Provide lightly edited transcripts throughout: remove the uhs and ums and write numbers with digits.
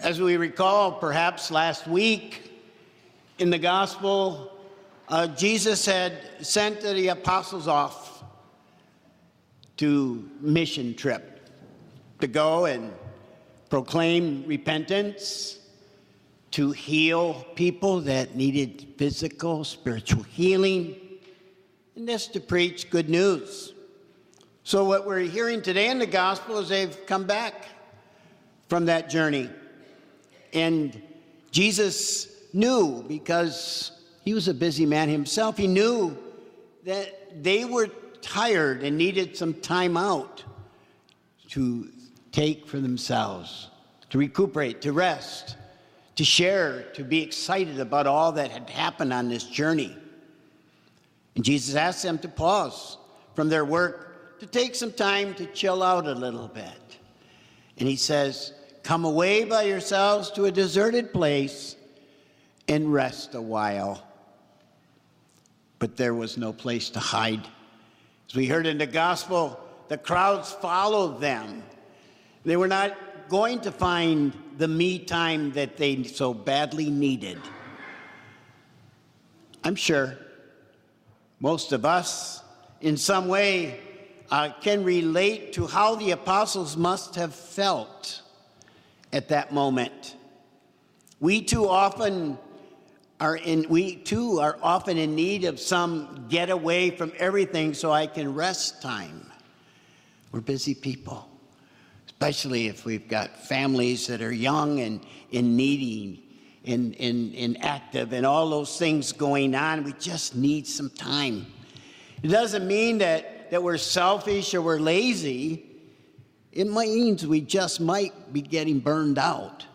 As we recall, perhaps last week in the gospel, Jesus had sent the apostles off to mission trip to go and proclaim repentance, to heal people that needed physical, spiritual healing, and just to preach good news. So what we're hearing today in the gospel is they've come back from that journey. And Jesus knew, because he was a busy man himself, he knew that they were tired and needed some time out to take for themselves, to recuperate, to rest, to share, to be excited about all that had happened on this journey. And Jesus asked them to pause from their work, to take some time to chill out a little bit. And he says, come away by yourselves to a deserted place and rest a while. But there was no place to hide. As we heard in the gospel, the crowds followed them. They were not going to find the me time that they so badly needed. I'm sure most of us, in some way, can relate to how the apostles must have felt at that moment. We too are often in need of some getaway from everything so I can rest time. We're busy people, especially if we've got families that are young and needing and active and all those things going on. We just need some time. It doesn't mean that we're selfish or we're lazy. It means we just might be getting burned out.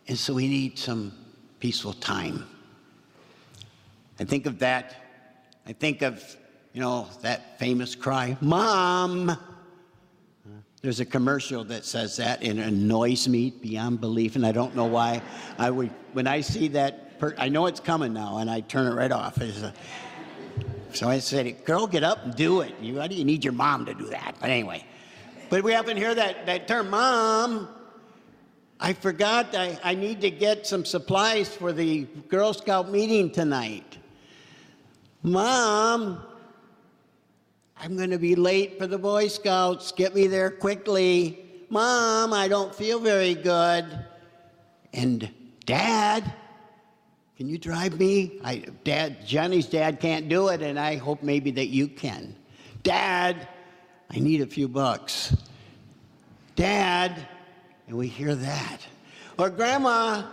And so we need some peaceful time. I think of that. I think of, that famous cry, Mom. There's a commercial that says that, and it annoys me beyond belief, and I don't know why. When I see that, I know it's coming now, and I turn it right off. So I said, girl, get up and do it. Why do you need your mom to do that? But anyway. But we often hear that term, Mom. I forgot I need to get some supplies for the Girl Scout meeting tonight. Mom, I'm going to be late for the Boy Scouts. Get me there quickly. Mom, I don't feel very good. And Dad, can you drive me? Johnny's dad can't do it, and I hope maybe that you can. Dad, I need a few bucks. Dad, and we hear that. Or Grandma,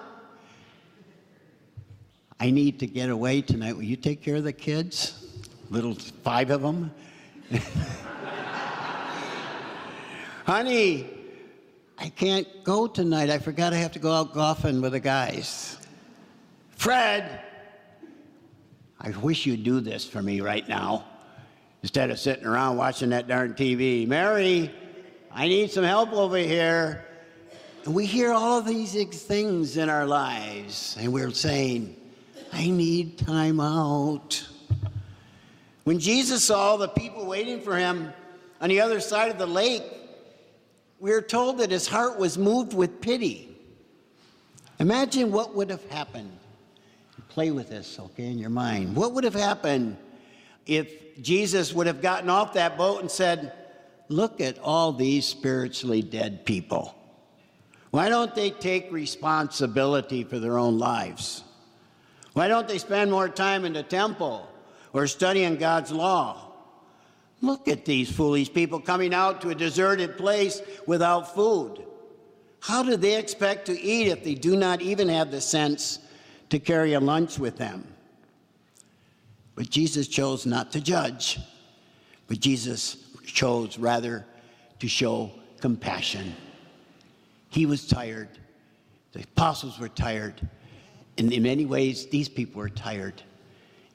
I need to get away tonight. Will you take care of the kids? Little 5 of them. Honey, I can't go tonight. I forgot I have to go out golfing with the guys. Fred, I wish you'd do this for me right now instead of sitting around watching that darn TV. Mary, I need some help over here. And we hear all of these things in our lives, and we're saying, I need time out. When Jesus saw the people waiting for him on the other side of the lake, we are told that his heart was moved with pity. Imagine what would have happened. Play with this, okay, in your mind. What would have happened if Jesus would have gotten off that boat and said, look at all these spiritually dead people. Why don't they take responsibility for their own lives? Why don't they spend more time in the temple or studying God's law? Look at these foolish people coming out to a deserted place without food. How do they expect to eat if they do not even have the sense to carry a lunch with them? But Jesus chose not to judge, but Jesus chose rather to show compassion. He was tired. The apostles were tired. And in many ways, these people were tired.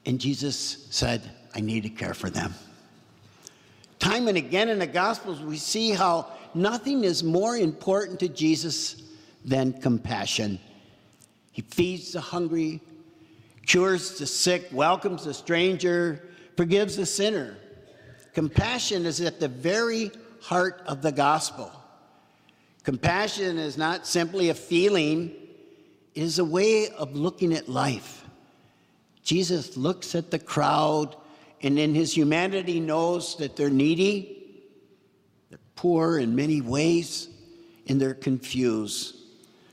And Jesus said, I need to care for them. Time and again in the Gospels, we see how nothing is more important to Jesus than compassion. He feeds the hungry, cures the sick, welcomes the stranger, forgives the sinner. Compassion is at the very heart of the gospel. Compassion is not simply a feeling, it is a way of looking at life. Jesus looks at the crowd and in his humanity knows that they're needy, they're poor in many ways, and they're confused.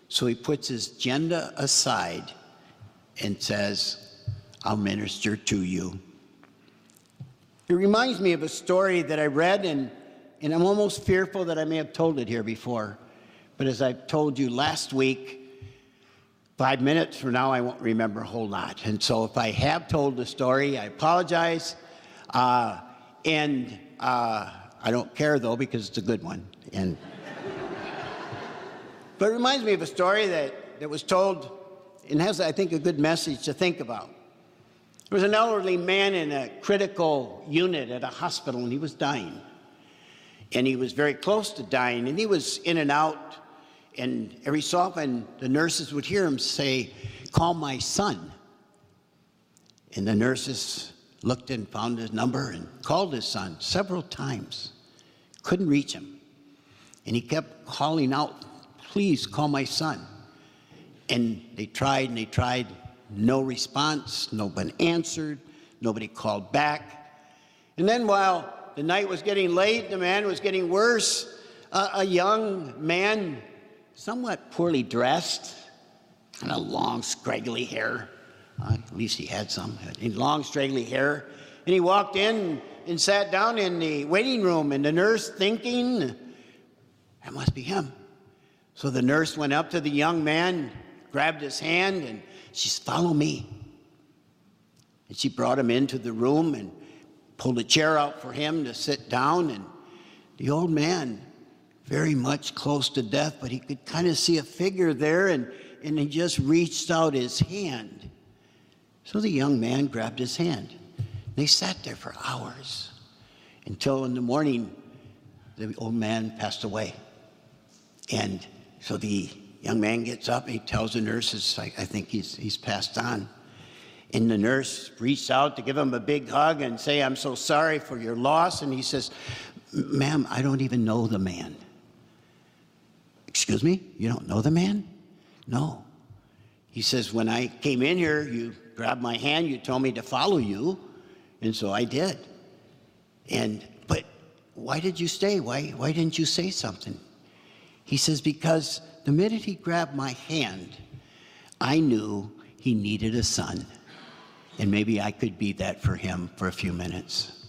So he puts his agenda aside and says, I'll minister to you. It reminds me of a story that I read, and I'm almost fearful that I may have told it here before. But as I told you last week, 5 minutes from now, I won't remember a whole lot. And so if I have told the story, I apologize. I don't care, though, because it's a good one. But it reminds me of a story that was told and has, I think, a good message to think about. There was an elderly man in a critical unit at a hospital, and he was dying. And he was very close to dying, and he was in and out. And every so often, the nurses would hear him say, call my son. And the nurses looked and found his number and called his son several times. Couldn't reach him. And he kept calling out, please call my son. And they tried and they tried. No response. Nobody answered. Nobody called back. And then while the night was getting late, the man was getting worse, a young man, somewhat poorly dressed, kind of long, scraggly hair. At least he had some. Long, straggly hair. And he walked in and sat down in the waiting room, and the nurse thinking, that must be him. So the nurse went up to the young man, grabbed his hand, and she said, follow me. And she brought him into the room and pulled a chair out for him to sit down. And the old man, very much close to death, but he could kind of see a figure there, and he just reached out his hand. So the young man grabbed his hand. They sat there for hours until in the morning the old man passed away. And so the young man gets up and he tells the nurses, I think he's passed on. And the nurse reached out to give him a big hug and say, I'm so sorry for your loss. And he says, ma'am, I don't even know the man. Excuse me? You don't know the man? No. He says, when I came in here, you grabbed my hand, you told me to follow you, and so I did. But why did you stay? Why didn't you say something? He says, because the minute he grabbed my hand, I knew he needed a son, and maybe I could be that for him for a few minutes.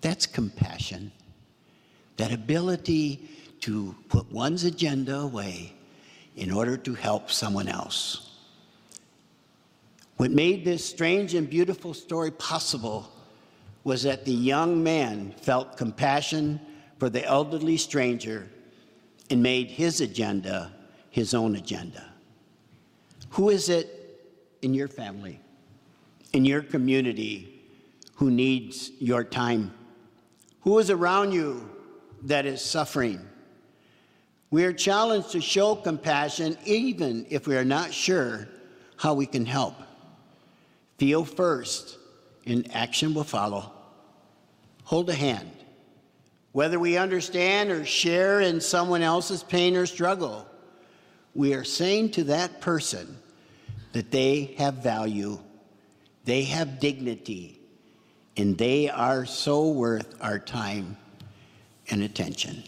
That's compassion. That ability to put one's agenda away in order to help someone else. What made this strange and beautiful story possible was that the young man felt compassion for the elderly stranger and made his agenda his own agenda. Who is it in your family, in your community, who needs your time? Who is around you that is suffering? We are challenged to show compassion even if we are not sure how we can help. Feel first, and action will follow. Hold a hand. Whether we understand or share in someone else's pain or struggle, we are saying to that person that they have value, they have dignity, and they are so worth our time and attention.